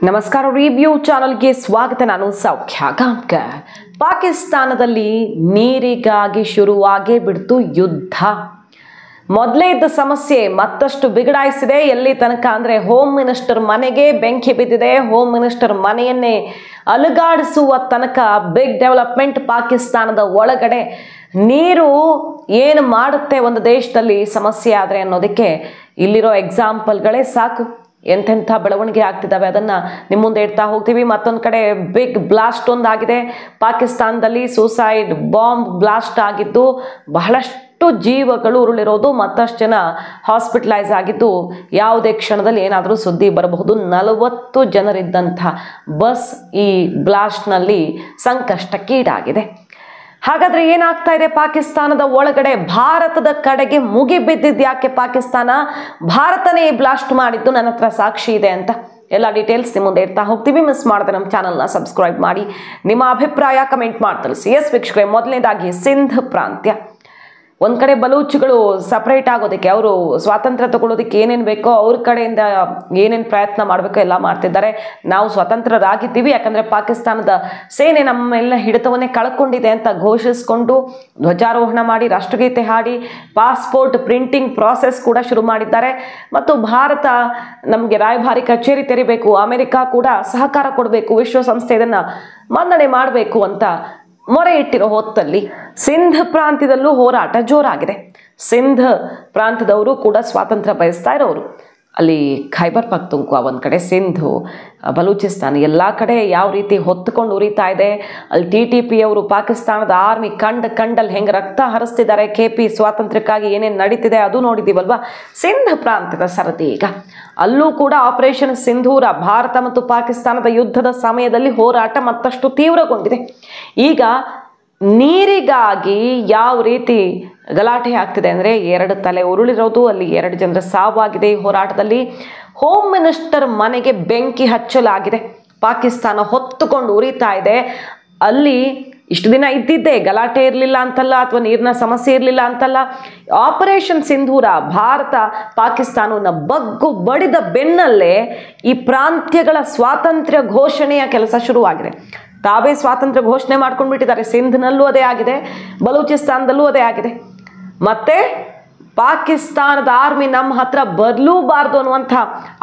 ನಮಸ್ಕಾರ, ರಿವ್ಯೂ ಚಾನಲ್ಗೆ ಸ್ವಾಗತ. ನಾನು ಸೌಖ್ಯ ಗಾಂವ್ಕರ್. ಪಾಕಿಸ್ತಾನದಲ್ಲಿ ನೀರಿಗಾಗಿ ಶುರುವಾಗೇ ಬಿಡ್ತು ಯುದ್ಧ. ಮೊದಲೇ ಇದ್ದ ಸಮಸ್ಯೆ ಮತ್ತಷ್ಟು ಬಿಗಡಾಯಿಸಿದೆ. ಎಲ್ಲಿ ತನಕ ಅಂದರೆ ಹೋಮ್ ಮಿನಿಸ್ಟರ್ ಮನೆಗೆ ಬೆಂಕಿ ಬಿದ್ದಿದೆ. ಹೋಮ್ ಮಿನಿಸ್ಟರ್ ಮನೆಯನ್ನೇ ಅಲುಗಾಡಿಸುವ ತನಕ ಬಿಗ್ ಡೆವಲಪ್ಮೆಂಟ್. ಪಾಕಿಸ್ತಾನದ ಒಳಗಡೆ ನೀರು ಏನು ಮಾಡುತ್ತೆ ಒಂದು ದೇಶದಲ್ಲಿ ಸಮಸ್ಯೆ ಆದರೆ ಅನ್ನೋದಕ್ಕೆ ಇಲ್ಲಿರೋ ಎಕ್ಸಾಂಪಲ್ಗಳೇ ಸಾಕು. ಎಂತೆಂಥ ಬೆಳವಣಿಗೆ ಆಗ್ತಿದ್ದಾವೆ ಅದನ್ನು ನಿಮ್ಮ ಮುಂದೆ ಇಡ್ತಾ ಹೋಗ್ತೀವಿ. ಮತ್ತೊಂದು ಕಡೆ ಬಿಗ್ ಬ್ಲಾಸ್ಟ್ ಒಂದಾಗಿದೆ ಪಾಕಿಸ್ತಾನದಲ್ಲಿ. ಸೂಸೈಡ್ ಬಾಂಬ್ ಬ್ಲಾಸ್ಟ್ ಆಗಿದ್ದು ಬಹಳಷ್ಟು ಜೀವಗಳು ಉರುಳಿರೋದು, ಮತ್ತಷ್ಟು ಜನ ಹಾಸ್ಪಿಟಲೈಸ್ ಆಗಿದ್ದು ಯಾವುದೇ ಕ್ಷಣದಲ್ಲಿ ಏನಾದರೂ ಸುದ್ದಿ ಬರಬಹುದು. 40 ಜನರಿದ್ದಂಥ ಬಸ್ ಈ ಬ್ಲಾಸ್ಟ್ನಲ್ಲಿ ಸಂಕಷ್ಟಕ್ಕೀಡಾಗಿದೆ. ಹಾಗಾದರೆ ಏನಾಗ್ತಾ ಇದೆ ಪಾಕಿಸ್ತಾನದ ಒಳಗಡೆ? ಭಾರತದ ಕಡೆಗೆ ಮುಗಿ ಬಿದ್ದಿದ್ದು ಯಾಕೆ ಪಾಕಿಸ್ತಾನ? ಭಾರತನೇ ಬ್ಲಾಸ್ಟ್ ಮಾಡಿದ್ದು, ನನ್ನ ಹತ್ರ ಸಾಕ್ಷಿ ಇದೆ ಅಂತ ಎಲ್ಲ ಡೀಟೇಲ್ಸ್ ನಿಮ್ಮ ಮುಂದೆ ಇಡ್ತಾ ಹೋಗ್ತೀವಿ. ಮಿಸ್ ಮಾಡದೆ ನಮ್ಮ ಚಾನಲ್ನ ಸಬ್ಸ್ಕ್ರೈಬ್ ಮಾಡಿ, ನಿಮ್ಮ ಅಭಿಪ್ರಾಯ ಕಮೆಂಟ್ ಮಾಡಿ ತಿಳಿಸಿ. ಎಸ್ ವೀಕ್ಷಕರೇ, ಮೊದಲನೇದಾಗಿ ಸಿಂಧ್ ಪ್ರಾಂತ್ಯ. ಒಂದು ಕಡೆ ಬಲೂಚ್ಗಳು ಸಪ್ರೇಟ್ ಆಗೋದಕ್ಕೆ, ಅವರು ಸ್ವಾತಂತ್ರ್ಯ ತಗೊಳ್ಳೋದಕ್ಕೆ ಏನೇನು ಬೇಕೋ ಅವ್ರ ಕಡೆಯಿಂದ ಏನೇನು ಪ್ರಯತ್ನ ಮಾಡಬೇಕೋ ಎಲ್ಲ ಮಾಡ್ತಿದ್ದಾರೆ. ನಾವು ಸ್ವತಂತ್ರರಾಗಿದ್ದೀವಿ ಯಾಕಂದರೆ ಪಾಕಿಸ್ತಾನದ ಸೇನೆ ನಮ್ಮೆಲ್ಲ ಹಿಡಿತವನ್ನೇ ಕಳ್ಕೊಂಡಿದೆ ಅಂತ ಘೋಷಿಸಿಕೊಂಡು ಧ್ವಜಾರೋಹಣ ಮಾಡಿ, ರಾಷ್ಟ್ರಗೀತೆ ಹಾಡಿ, ಪಾಸ್ಪೋರ್ಟ್ ಪ್ರಿಂಟಿಂಗ್ ಪ್ರಾಸೆಸ್ ಕೂಡ ಶುರು ಮಾಡಿದ್ದಾರೆ. ಮತ್ತು ಭಾರತ ನಮಗೆ ರಾಯಭಾರಿ ಕಚೇರಿ ತೆರಿಬೇಕು, ಅಮೆರಿಕ ಕೂಡ ಸಹಕಾರ ಕೊಡಬೇಕು, ವಿಶ್ವಸಂಸ್ಥೆ ಇದನ್ನು ಮನ್ನಣೆ ಮಾಡಬೇಕು ಅಂತ ಮೊರೆ ಇಟ್ಟಿರೋ ಹೊತ್ತಲ್ಲಿ ಸಿಂಧ್ ಪ್ರಾಂತ್ಯದಲ್ಲೂ ಹೋರಾಟ ಜೋರಾಗಿದೆ. ಸಿಂಧ್ ಪ್ರಾಂತ್ಯದವರು ಕೂಡ ಸ್ವಾತಂತ್ರ್ಯ ಬಯಸ್ತಾ ಇರೋರು. ಅಲ್ಲಿ ಖೈಬರ್ ಪಖ್ತೂನ್ಖ್ವಾ ಒಂದು ಕಡೆ, ಸಿಂಧು, ಬಲೂಚಿಸ್ತಾನ್ ಎಲ್ಲ ಕಡೆ ಯಾವ ರೀತಿ ಹೊತ್ತುಕೊಂಡು ಉರಿತಾ ಇದೆ. ಅಲ್ಲಿ TTP ಅವರು ಪಾಕಿಸ್ತಾನದ ಆರ್ಮಿ ಕಂಡಲ್ಲಿ ಹೆಂಗೆ ರಕ್ತ ಹರಿಸ್ತಿದ್ದಾರೆ, KP ಸ್ವಾತಂತ್ರ್ಯಕ್ಕಾಗಿ ಏನೇನು ನಡೀತಿದೆ ಅದು ನೋಡಿದ್ದೀವಲ್ವಾ. ಸಿಂಧ್ ಪ್ರಾಂತ್ಯದ ಸರದಿ ಈಗ ಅಲ್ಲೂ ಕೂಡ ಆಪರೇಷನ್ ಸಿಂಧೂರ, ಭಾರತ ಮತ್ತು ಪಾಕಿಸ್ತಾನದ ಯುದ್ಧದ ಸಮಯದಲ್ಲಿ ಹೋರಾಟ ಮತ್ತಷ್ಟು ತೀವ್ರಗೊಂಡಿದೆ. ಈಗ ನೀರಿಗಾಗಿ ಯಾವ ರೀತಿ ಗಲಾಟೆ ಆಗ್ತಿದೆ ಅಂದರೆ 2 ತಲೆ ಉರುಳಿರೋದು, ಅಲ್ಲಿ 2 ಜನರ ಸಾವಾಗಿದೆ ಈ ಹೋರಾಟದಲ್ಲಿ. ಹೋಮ್ ಮಿನಿಸ್ಟರ್ ಮನೆಗೆ ಬೆಂಕಿ ಹಚ್ಚಲಾಗಿದೆ. ಪಾಕಿಸ್ತಾನ ಹೊತ್ತುಕೊಂಡು ಉರಿತಾ ಇದೆ. ಅಲ್ಲಿ ಇಷ್ಟು ದಿನ ಇದ್ದಿದ್ದೆ ಗಲಾಟೆ ಇರಲಿಲ್ಲ ಅಂತಲ್ಲ, ಅಥವಾ ನೀರಿನ ಸಮಸ್ಯೆ ಇರಲಿಲ್ಲ ಅಂತಲ್ಲ. ಆಪರೇಷನ್ ಸಿಂಧೂರ, ಭಾರತ ಪಾಕಿಸ್ತಾನವನ್ನು ಬಗ್ಗು ಬಡಿದ ಬೆನ್ನಲ್ಲೇ ಈ ಪ್ರಾಂತ್ಯಗಳ ಸ್ವಾತಂತ್ರ್ಯ ಘೋಷಣೆಯ ಕೆಲಸ ಶುರುವಾಗಿದೆ. ತಾವೇ ಸ್ವಾತಂತ್ರ್ಯ ಘೋಷಣೆ ಮಾಡ್ಕೊಂಡು ಬಿಟ್ಟಿದ್ದಾರೆ. ಸಿಂಧ್ನಲ್ಲೂ ಅದೇ ಆಗಿದೆ, ಬಲೂಚಿಸ್ತಾನದಲ್ಲೂ ಅದೇ ಆಗಿದೆ. ಮತ್ತೆ ಪಾಕಿಸ್ತಾನದ ಆರ್ಮಿ ನಮ್ಮ ಹತ್ರ ಬರಲೂಬಾರ್ದು ಅನ್ನುವಂಥ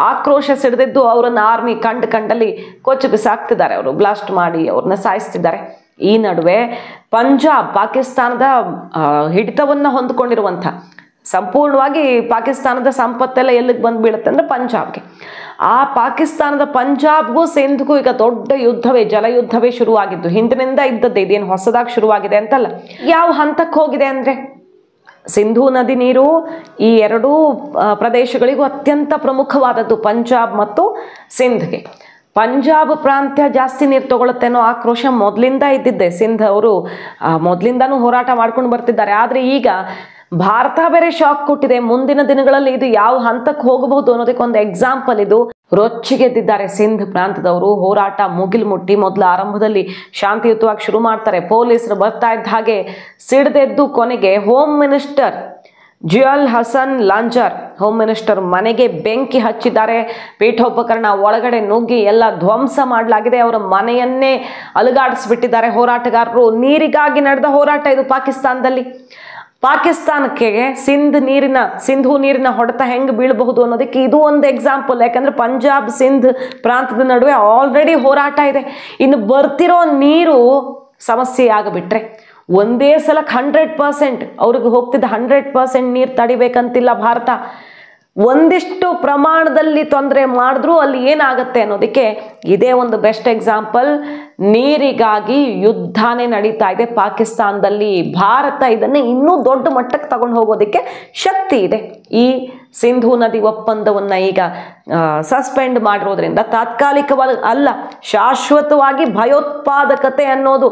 ಆಕ್ರೋಶ ಸಿಡಿದಿದ್ದು ಅವರನ್ನು ಆರ್ಮಿ ಕಂಡಲ್ಲಿ ಕೊಚ್ಚಿ ಬಿಸಾಕ್ತಿದ್ದಾರೆ. ಅವರು ಬ್ಲಾಸ್ಟ್ ಮಾಡಿ ಅವ್ರನ್ನ ಸಾಯಿಸ್ತಿದ್ದಾರೆ. ಈ ನಡುವೆ ಪಂಜಾಬ್, ಪಾಕಿಸ್ತಾನದ ಹಿಡಿತವನ್ನು ಹೊಂದಿಕೊಂಡಿರುವಂಥ, ಸಂಪೂರ್ಣವಾಗಿ ಪಾಕಿಸ್ತಾನದ ಸಂಪತ್ತೆಲ್ಲ ಎಲ್ಲಿಗೆ ಬಂದು ಬೀಳುತ್ತೆ ಅಂದರೆ ಪಂಜಾಬ್ಗೆ. ಆ ಪಾಕಿಸ್ತಾನದ ಪಂಜಾಬ್ಗೂ ಸಿಂಧ್ಗೂ ಈಗ ದೊಡ್ಡ ಯುದ್ಧವೇ, ಜಲಯುದ್ಧವೇ ಶುರುವಾಗಿದ್ದು. ಹಿಂದಿನಿಂದ ಇದ್ದದ್ದೇ, ಇದೇನು ಹೊಸದಾಗಿ ಶುರುವಾಗಿದೆ ಅಂತಲ್ಲ. ಯಾವ ಹಂತಕ್ಕೆ ಹೋಗಿದೆ ಅಂದರೆ, ಸಿಂಧೂ ನದಿ ನೀರು ಈ 2 ಪ್ರದೇಶಗಳಿಗೂ ಅತ್ಯಂತ ಪ್ರಮುಖವಾದದ್ದು, ಪಂಜಾಬ್ ಮತ್ತು ಸಿಂಧ್ಗೆ. ಪಂಜಾಬ್ ಪ್ರಾಂತ್ಯ ಜಾಸ್ತಿ ನೀರು ತಗೊಳುತ್ತೆ ಅನ್ನೋ ಆಕ್ರೋಶ ಮೊದಲಿಂದ ಇದ್ದಿದ್ದೆ. ಸಿಂಧ್ ಅವರು ಮೊದಲಿಂದನೂ ಹೋರಾಟ ಮಾಡ್ಕೊಂಡು ಬರ್ತಿದ್ದಾರೆ. ಆದರೆ ಈಗ ಭಾರತ ಬೇರೆ ಶಾಕ್ ಕೊಟ್ಟಿದೆ. ಮುಂದಿನ ದಿನಗಳಲ್ಲಿ ಇದು ಯಾವ ಹಂತಕ್ಕೆ ಹೋಗಬಹುದು ಅನ್ನೋದಕ್ಕೆ ಒಂದು ಎಕ್ಸಾಂಪಲ್ ಇದು. ರೊಚ್ಚಿಗೆದ್ದಿದ್ದಾರೆ ಸಿಂಧ್ ಪ್ರಾಂತದವರು. ಹೋರಾಟ ಮುಗಿಲು ಮುಟ್ಟಿ ಮೊದಲು ಆರಂಭದಲ್ಲಿ ಶಾಂತಿಯುತವಾಗಿ ಶುರು ಮಾಡ್ತಾರೆ. ಪೊಲೀಸರು ಬರ್ತಾ ಇದ್ದ ಹಾಗೆ ಸಿಡಿದೆದ್ದು ಕೊನೆಗೆ home minister Ziaul Hassan Lanjar, home minister ಮನೆಗೆ ಬೆಂಕಿ ಹಚ್ಚಿದ್ದಾರೆ. ಪೀಠೋಪಕರಣ ಒಳಗಡೆ ನುಗ್ಗಿ ಎಲ್ಲ ಧ್ವಂಸ ಮಾಡಲಾಗಿದೆ. ಅವರ ಮನೆಯನ್ನೇ ಅಲುಗಾಡಿಸ್ಬಿಟ್ಟಿದ್ದಾರೆ ಹೋರಾಟಗಾರರು. ನೀರಿಗಾಗಿ ನಡೆದ ಹೋರಾಟ ಇದು ಪಾಕಿಸ್ತಾನದಲ್ಲಿ. ಪಾಕಿಸ್ತಾನಕ್ಕೆ ಸಿಂಧೂ ನೀರಿನ ಹೊಡೆತ ಹೆಂಗೆ ಬೀಳಬಹುದು ಅನ್ನೋದಕ್ಕೆ ಇದು ಒಂದು ಎಕ್ಸಾಂಪಲ್. ಯಾಕಂದರೆ ಪಂಜಾಬ್ ಸಿಂಧ್ ಪ್ರಾಂತದ ನಡುವೆ ಆಲ್ರೆಡಿ ಹೋರಾಟ ಇದೆ. ಇನ್ನು ಬರ್ತಿರೋ ನೀರು ಸಮಸ್ಯೆ ಆಗಿಬಿಟ್ರೆ ಒಂದೇ ಸಲಕ್ಕೆ 100% ಅವ್ರಿಗೆ ಹೋಗ್ತಿದ್ದ 100% ನೀರು ತಡಿಬೇಕಂತಿಲ್ಲ ಭಾರತ. ಒಂದಿಷ್ಟು ಪ್ರಮಾಣದಲ್ಲಿ ತೊಂದರೆ ಮಾಡಿದ್ರೂ ಅಲ್ಲಿ ಏನಾಗುತ್ತೆ ಅನ್ನೋದಕ್ಕೆ ಇದೇ ಒಂದು ಬೆಸ್ಟ್ ಎಕ್ಸಾಂಪಲ್. ನೀರಿಗಾಗಿ ಯುದ್ಧನೇ ನಡೀತಾ ಇದೆ ಪಾಕಿಸ್ತಾನದಲ್ಲಿ. ಭಾರತ ಇದನ್ನು ಇನ್ನೂ ದೊಡ್ಡ ಮಟ್ಟಕ್ಕೆ ತಗೊಂಡು ಹೋಗೋದಕ್ಕೆ ಶಕ್ತಿ ಇದೆ. ಈ ಸಿಂಧೂ ನದಿ ಒಪ್ಪಂದವನ್ನು ಈಗ ಸಸ್ಪೆಂಡ್ ಮಾಡಿರೋದ್ರಿಂದ ತಾತ್ಕಾಲಿಕವಾಗಿ ಅಲ್ಲ, ಶಾಶ್ವತವಾಗಿ ಭಯೋತ್ಪಾದಕತೆ ಅನ್ನೋದು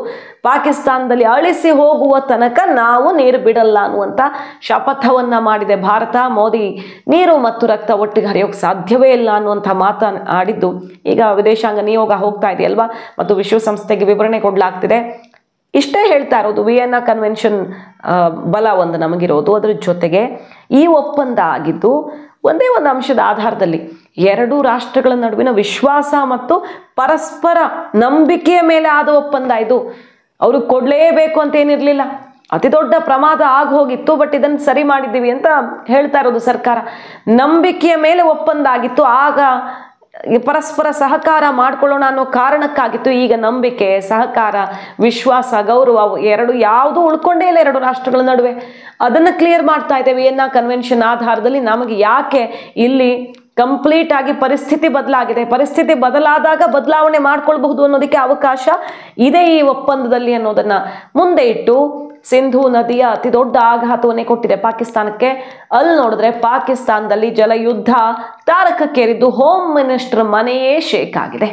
ಪಾಕಿಸ್ತಾನದಲ್ಲಿ ಅಳಿಸಿ ಹೋಗುವ ತನಕ ನಾವು ನೀರು ಬಿಡಲ್ಲ ಅನ್ನುವಂಥ ಶಪಥವನ್ನು ಮಾಡಿದೆ ಭಾರತ. ಮೋದಿ ನೀರು ಮತ್ತು ರಕ್ತ ಒಟ್ಟಿಗೆ ಹರಿಯೋಕ್ಕೆ ಸಾಧ್ಯವೇ ಇಲ್ಲ ಅನ್ನುವಂಥ ಮಾತನಾಡಿದ್ದು ಈಗ ವಿದೇಶಾಂಗ ನಿಯೋಗ ಹೋಗ್ತಾ ಇದೆಯಲ್ವಾ, ಮತ್ತು ವಿಶ್ವಸಂಸ್ಥೆಗೆ ವಿವರಣೆ ಕೊಡಲಾಗ್ತಿದೆ. ಇಷ್ಟೇ ಹೇಳ್ತಾ ಇರೋದು. ವಿಯೆನ್ನಾ ಕನ್ವೆನ್ಷನ್ ಬಲ ಒಂದು ನಮಗಿರೋದು. ಅದರ ಜೊತೆಗೆ ಈ ಒಪ್ಪಂದ ಆಗಿದ್ದು ಒಂದೇ ಒಂದು ಅಂಶದ ಆಧಾರದಲ್ಲಿ ಎರಡೂ ರಾಷ್ಟ್ರಗಳ ನಡುವಿನ ವಿಶ್ವಾಸ ಮತ್ತು ಪರಸ್ಪರ ನಂಬಿಕೆಯ ಮೇಲೆ ಆದ ಒಪ್ಪಂದ ಇದು. ಅವರು ಕೊಡಲೇಬೇಕು ಅಂತ ಏನಿರಲಿಲ್ಲ. ಅತಿ ದೊಡ್ಡ ಪ್ರಮಾದ ಆಗೋಗಿತ್ತು, ಬಟ್ ಇದನ್ನು ಸರಿ ಮಾಡಿದ್ದೀವಿ ಅಂತ ಹೇಳ್ತಾ ಇರೋದು ಸರ್ಕಾರ. ನಂಬಿಕೆಯ ಮೇಲೆ ಒಪ್ಪಂದ ಆಗಿತ್ತು, ಆಗ ಪರಸ್ಪರ ಸಹಕಾರ ಮಾಡ್ಕೊಳ್ಳೋಣ ಅನ್ನೋ ಕಾರಣಕ್ಕಾಗಿತ್ತು. ಈಗ ನಂಬಿಕೆ, ಸಹಕಾರ, ವಿಶ್ವಾಸ, ಗೌರವ ಎರಡು ಯಾವುದೂ ಉಳ್ಕೊಂಡೇ ಇಲ್ಲ ಎರಡು ರಾಷ್ಟ್ರಗಳ ನಡುವೆ. ಅದನ್ನು ಕ್ಲಿಯರ್ ಮಾಡ್ತಾ ಇದ್ದೇವೆ ವಿಯೆನ್ನಾ ಕನ್ವೆನ್ಷನ್ ಆಧಾರದಲ್ಲಿ. ನಮಗೆ ಯಾಕೆ ಇಲ್ಲಿ ಕಂಪ್ಲೀಟ್ ಆಗಿ ಪರಿಸ್ಥಿತಿ ಬದಲಾಗಿದೆ, ಪರಿಸ್ಥಿತಿ ಬದಲಾದಾಗ ಬದಲಾವಣೆ ಮಾಡ್ಕೊಳ್ಬಹುದು ಅನ್ನೋದಕ್ಕೆ ಅವಕಾಶ ಇದೆ ಈ ಒಪ್ಪಂದದಲ್ಲಿ ಅನ್ನೋದನ್ನ ಮುಂದೆ ಇಟ್ಟು ಸಿಂಧೂ ನದಿಯ ಅತಿ ದೊಡ್ಡ ಆಘಾತವನ್ನೇ ಕೊಟ್ಟಿದೆ ಪಾಕಿಸ್ತಾನಕ್ಕೆ. ಅಲ್ಲಿ ನೋಡಿದ್ರೆ ಪಾಕಿಸ್ತಾನದಲ್ಲಿ ಜಲಯುದ್ಧ ತಾರಕಕ್ಕೇರಿದ್ದು ಹೋಮ್ ಮಿನಿಸ್ಟರ್ ಮನೆಯೇ ಶೇಕ್ ಆಗಿದೆ.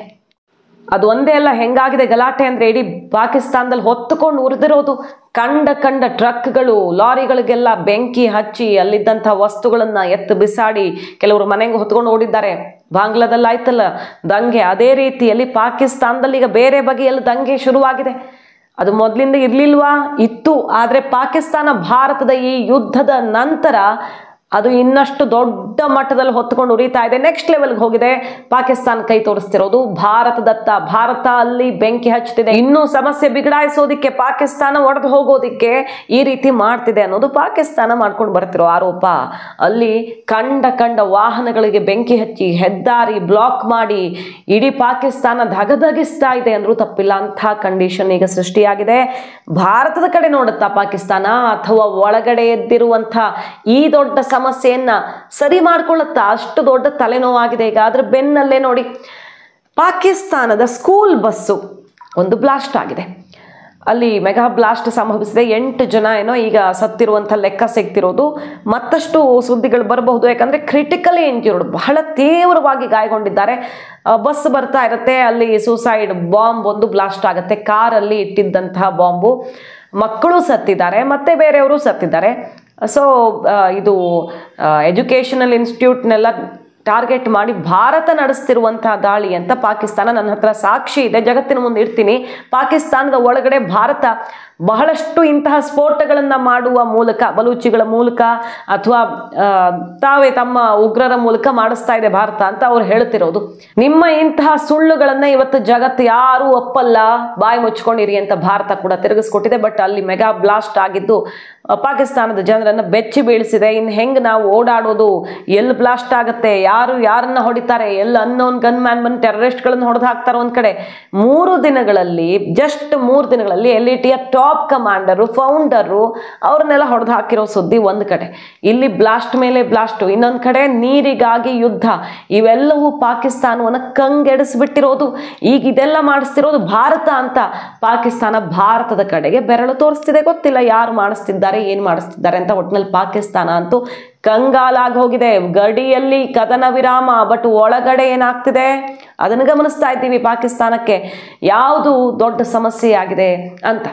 ಅದು ಒಂದೇ ಅಲ್ಲ, ಹೆಂಗಾಗಿದೆ ಗಲಾಟೆ ಅಂದ್ರೆ ಇಡೀ ಪಾಕಿಸ್ತಾನದಲ್ಲಿ ಹೊತ್ತುಕೊಂಡು ಉರಿದಿರೋದು. ಕಂಡ ಟ್ರಕ್ಗಳು, ಲಾರಿಗಳಿಗೆಲ್ಲ ಬೆಂಕಿ ಹಚ್ಚಿ ಅಲ್ಲಿದ್ದಂಥ ವಸ್ತುಗಳನ್ನ ಎತ್ತು ಬಿಸಾಡಿ ಕೆಲವರು ಮನೆಗೆ ಹೊತ್ಕೊಂಡು ಓಡಿದ್ದಾರೆ. ಬಾಂಗ್ಲಾದಲ್ಲಿ ಆಯ್ತಲ್ಲ ದಂಗೆ, ಅದೇ ರೀತಿಯಲ್ಲಿ ಪಾಕಿಸ್ತಾನದಲ್ಲಿ ಈಗ ಬೇರೆ ಬಗೆಯಲ್ಲಿ ದಂಗೆ ಶುರುವಾಗಿದೆ. ಅದು ಮೊದಲಿಂದ ಇರ್ಲಿಲ್ವಾ? ಇತ್ತು. ಆದರೆ ಪಾಕಿಸ್ತಾನ ಭಾರತದ ಈ ಯುದ್ಧದ ನಂತರ ಅದು ಇನ್ನಷ್ಟು ದೊಡ್ಡ ಮಟ್ಟದಲ್ಲಿ ಹೊತ್ತುಕೊಂಡು ಉರಿತಾ ಇದೆ. ನೆಕ್ಸ್ಟ್ ಲೆವೆಲ್ಗೆ ಹೋಗಿದೆ. ಪಾಕಿಸ್ತಾನ ಕೈ ತೋರಿಸ್ತಿರೋದು ಭಾರತದತ್ತ. ಭಾರತ ಅಲ್ಲಿ ಬೆಂಕಿ ಹಚ್ಚುತ್ತಿದೆ. ಇನ್ನೂ ಸಮಸ್ಯೆ ಬಿಗಡಾಯಿಸೋದಿಕ್ಕೆ, ಪಾಕಿಸ್ತಾನ ಒಡೆದು ಹೋಗೋದಿಕ್ಕೆ ಈ ರೀತಿ ಮಾಡ್ತಿದೆ ಅನ್ನೋದು ಪಾಕಿಸ್ತಾನ ಮಾಡ್ಕೊಂಡು ಬರ್ತಿರೋ ಆರೋಪ. ಅಲ್ಲಿ ಕಂಡ ವಾಹನಗಳಿಗೆ ಬೆಂಕಿ ಹಚ್ಚಿ ಹೆದ್ದಾರಿ ಬ್ಲಾಕ್ ಮಾಡಿ ಇಡೀ ಪಾಕಿಸ್ತಾನ ಧಗಧಗಿಸ್ತಾ ಇದೆ ಅಂದ್ರೂ ತಪ್ಪಿಲ್ಲ. ಅಂಥ ಕಂಡೀಷನ್ ಈಗ ಸೃಷ್ಟಿಯಾಗಿದೆ. ಭಾರತದ ಕಡೆ ನೋಡುತ್ತಾ ಪಾಕಿಸ್ತಾನ, ಅಥವಾ ಒಳಗಡೆ ಎದ್ದಿರುವಂಥ ಈ ದೊಡ್ಡ ಸಮಸ್ಯೆಯನ್ನ ಸರಿ ಮಾಡ್ಕೊಳ್ಳುತ್ತಾ? ಅಷ್ಟು ದೊಡ್ಡ ತಲೆನೋವಾಗಿದೆ ಈಗ. ಅದ್ರ ಬೆನ್ನಲ್ಲೇ ನೋಡಿ, ಪಾಕಿಸ್ತಾನದ ಸ್ಕೂಲ್ ಬಸ್ಸು ಒಂದು ಬ್ಲಾಸ್ಟ್ ಆಗಿದೆ. ಅಲ್ಲಿ ಮೆಗಾ ಬ್ಲಾಸ್ಟ್ ಸಂಭವಿಸಿದೆ. 8 ಜನ ಏನೋ ಈಗ ಸತ್ತಿರುವಂಥ ಲೆಕ್ಕ ಸಿಗ್ತಿರೋದು. ಮತ್ತಷ್ಟು ಸುದ್ದಿಗಳು ಬರಬಹುದು, ಯಾಕಂದರೆ ಕ್ರಿಟಿಕಲಿ ಇಂಜ್ಯೂರ್ಡ್, ಬಹಳ ತೀವ್ರವಾಗಿ ಗಾಯಗೊಂಡಿದ್ದಾರೆ. ಬಸ್ ಬರ್ತಾ ಇರುತ್ತೆ, ಅಲ್ಲಿ ಸೂಸೈಡ್ ಬಾಂಬ್ ಒಂದು ಬ್ಲಾಸ್ಟ್ ಆಗುತ್ತೆ. ಕಾರಲ್ಲಿ ಇಟ್ಟಿದ್ದಂತಹ ಬಾಂಬು. ಮಕ್ಕಳು ಸತ್ತಿದ್ದಾರೆ, ಮತ್ತೆ ಬೇರೆಯವರು ಸತ್ತಿದ್ದಾರೆ. ಸೊ ಇದು ಎಜುಕೇಷನಲ್ ಇನ್ಸ್ಟಿಟ್ಯೂಟ್ನೆಲ್ಲ ಟಾರ್ಗೆಟ್ ಮಾಡಿ ಭಾರತ ನಡೆಸ್ತಿರುವಂತಹ ದಾಳಿ ಅಂತ ಪಾಕಿಸ್ತಾನ, ನನ್ನ ಹತ್ರ ಸಾಕ್ಷಿ ಇದೆ, ಜಗತ್ತಿನ ಮುಂದೆ ಇಡ್ತೀನಿ. ಪಾಕಿಸ್ತಾನದ ಒಳಗಡೆ ಭಾರತ ಬಹಳಷ್ಟು ಇಂತಹ ಸ್ಫೋಟಗಳನ್ನು ಮಾಡುವ ಮೂಲಕ, ಬಲೂಚಿಗಳ ಮೂಲಕ ಅಥವಾ ತಾವೇ ತಮ್ಮ ಉಗ್ರರ ಮೂಲಕ ಮಾಡಿಸ್ತಾ ಇದೆ ಭಾರತ ಅಂತ ಅವ್ರು ಹೇಳ್ತಿರೋದು. ನಿಮ್ಮ ಇಂತಹ ಸುಳ್ಳುಗಳನ್ನು ಇವತ್ತು ಜಗತ್ತು ಯಾರೂ ಒಪ್ಪಲ್ಲ, ಬಾಯಿ ಮುಚ್ಕೊಂಡಿರಿ ಅಂತ ಭಾರತ ಕೂಡ ತಿರುಗಿಸ್ಕೊಟ್ಟಿದೆ. ಬಟ್ ಅಲ್ಲಿ ಮೆಗಾ ಬ್ಲಾಸ್ಟ್ ಆಗಿದ್ದು ಪಾಕಿಸ್ತಾನದ ಜನರನ್ನು ಬೆಚ್ಚಿ ಬೀಳಿಸಿದೆ. ಇನ್ನು ಹೆಂಗೆ ನಾವು ಓಡಾಡೋದು, ಎಲ್ಲಿ ಬ್ಲಾಸ್ಟ್ ಆಗುತ್ತೆ, ಯಾರು ಯಾರನ್ನ ಹೊಡಿತಾರೆ, ಎಲ್ಲಿ ಅನ್ನೋನ್ ಗನ್ ಮ್ಯಾನ್ ಬಂದು ಟೆರರಿಸ್ಟ್ಗಳನ್ನು ಹೊಡೆದು ಹಾಕ್ತಾರೆ. ಒಂದು ಕಡೆ 3 ದಿನಗಳಲ್ಲಿ, ಜಸ್ಟ್ 3 ದಿನಗಳಲ್ಲಿ LETಯ ಟಾಪ್ ಕಮಾಂಡರು, ಫೌಂಡರು ಅವ್ರನ್ನೆಲ್ಲ ಹೊಡೆದು ಹಾಕಿರೋ ಸುದ್ದಿ ಒಂದು ಕಡೆ. ಇಲ್ಲಿ ಬ್ಲಾಸ್ಟ್ ಮೇಲೆ ಬ್ಲಾಸ್ಟು, ಇನ್ನೊಂದು ಕಡೆ ನೀರಿಗಾಗಿ ಯುದ್ಧ. ಇವೆಲ್ಲವೂ ಪಾಕಿಸ್ತಾನವನ್ನು ಕಂಗೆಡಿಸ್ಬಿಟ್ಟಿರೋದು. ಈಗ ಇದೆಲ್ಲ ಮಾಡಿಸ್ತಿರೋದು ಭಾರತ ಅಂತ ಪಾಕಿಸ್ತಾನ ಭಾರತದ ಕಡೆಗೆ ಬೆರಳು ತೋರಿಸ್ತಿದೆ. ಗೊತ್ತಿಲ್ಲ ಯಾರು ಮಾಡಿಸ್ತಿದ್ದಾರೆ, ಏನು ಮಾಡಿಸ್ತಿದ್ದಾರೆ ಅಂತ. ಒಟ್ಟಿನಲ್ಲಿ ಪಾಕಿಸ್ತಾನ ಅಂತೂ ಕಂಗಾಲಾಗಿ ಹೋಗಿದೆ. ಗಡಿಯಲ್ಲಿ ಕದನ ವಿರಾಮ, ಬಟ್ ಒಳಗಡೆ ಏನಾಗ್ತಿದೆ ಅದನ್ನು ಗಮನಿಸ್ತಾ ಇದ್ದೀವಿ. ಪಾಕಿಸ್ತಾನಕ್ಕೆ ಯಾವುದು ದೊಡ್ಡ ಸಮಸ್ಯೆ ಆಗಿದೆ ಅಂತ.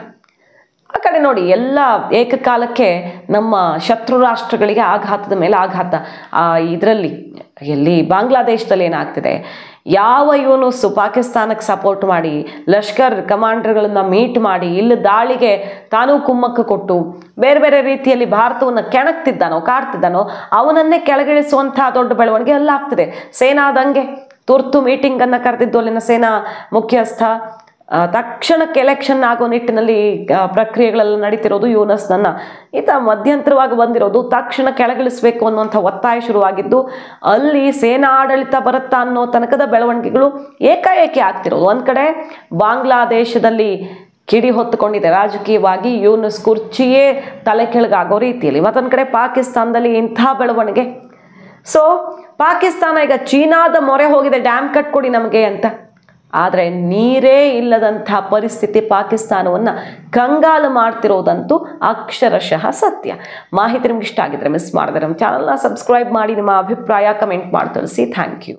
ಆ ಕಡೆ ನೋಡಿ, ಎಲ್ಲ ಏಕಕಾಲಕ್ಕೆ ನಮ್ಮ ಶತ್ರು ರಾಷ್ಟ್ರಗಳಿಗೆ ಆಘಾತದ ಮೇಲೆ ಆಘಾತ. ಇದರಲ್ಲಿ ಎಲ್ಲಿ ಬಾಂಗ್ಲಾದೇಶದಲ್ಲಿ ಏನಾಗ್ತಿದೆ, ಯಾವ ಯೂನುಸ್ ಪಾಕಿಸ್ತಾನಕ್ಕೆ ಸಪೋರ್ಟ್ ಮಾಡಿ ಲಷ್ಕರ್ ಕಮಾಂಡರ್ಗಳನ್ನು ಮೀಟ್ ಮಾಡಿ ಇಲ್ಲಿ ದಾಳಿಗೆ ತಾನೂ ಕುಮ್ಮಕ್ಕು ಕೊಟ್ಟು ಬೇರೆ ಬೇರೆ ರೀತಿಯಲ್ಲಿ ಭಾರತವನ್ನು ಕೆಣಕ್ತಿದ್ದಾನೋ, ಕಾಡ್ತಿದ್ದಾನೋ, ಅವನನ್ನೇ ಕೆಳಗಿಳಿಸುವಂತಹ ದೊಡ್ಡ ಬೆಳವಣಿಗೆ ಎಲ್ಲ ಆಗ್ತಿದೆ. ಸೇನಾದಂಗೆ ತುರ್ತು ಮೀಟಿಂಗನ್ನು ಕರೆದಿದ್ದು ಅಲ್ಲಿನ ಸೇನಾ ಮುಖ್ಯಸ್ಥ. ತಕ್ಷಣಕ್ಕೆ ಎಲೆಕ್ಷನ್ ಆಗೋ ನಿಟ್ಟಿನಲ್ಲಿ ಪ್ರಕ್ರಿಯೆಗಳೆಲ್ಲ ನಡೀತಿರೋದು. ಯೂನಸ್ನನ್ನ ಈತ ಮಧ್ಯಂತರವಾಗಿ ಬಂದಿರೋದು, ತಕ್ಷಣ ಕೆಳಗಿಳಿಸಬೇಕು ಅನ್ನುವಂಥ ಒತ್ತಾಯ ಶುರುವಾಗಿದ್ದು ಅಲ್ಲಿ ಸೇನಾ ಆಡಳಿತ ಬರುತ್ತಾ ಅನ್ನೋ ತನಕದ ಬೆಳವಣಿಗೆಗಳು ಏಕಾಏಕಿ ಆಗ್ತಿರೋದು. ಒಂದು ಕಡೆ ಬಾಂಗ್ಲಾದೇಶದಲ್ಲಿ ಕಿಡಿ ಹೊತ್ತುಕೊಂಡಿದೆ ರಾಜಕೀಯವಾಗಿ, ಯೂನುಸ್ ಕುರ್ಚಿಯೇ ತಲೆ ಕೆಳಗಾಗೋ ರೀತಿಯಲ್ಲಿ. ಮತ್ತೊಂದು ಕಡೆ ಪಾಕಿಸ್ತಾನದಲ್ಲಿ ಇಂಥ ಬೆಳವಣಿಗೆ. ಸೊ ಪಾಕಿಸ್ತಾನ ಈಗ ಚೀನಾದ ಮೊರೆ ಹೋಗಿದೆ, ಡ್ಯಾಮ್ ಕಟ್ಕೊಡಿ ನಮಗೆ ಅಂತ. ಆದರೆ ನೀರೇ ಇಲ್ಲದಂಥ ಪರಿಸ್ಥಿತಿ ಪಾಕಿಸ್ತಾನವನ್ನು ಕಂಗಾಲು ಮಾಡ್ತಿರೋದಂತೂ ಅಕ್ಷರಶಃ ಸತ್ಯ. ಮಾಹಿತಿ ನಿಮ್ಗೆ ಇಷ್ಟ ಆಗಿದ್ರೆ ಮಿಸ್ ಮಾಡಿದ್ರೆ ನಮ್ಮ ಚಾನಲ್ನ ಸಬ್ಸ್ಕ್ರೈಬ್ ಮಾಡಿ, ನಿಮ್ಮ ಅಭಿಪ್ರಾಯ ಕಮೆಂಟ್ ಮಾಡಿ ತಿಳಿಸಿ. Thank you.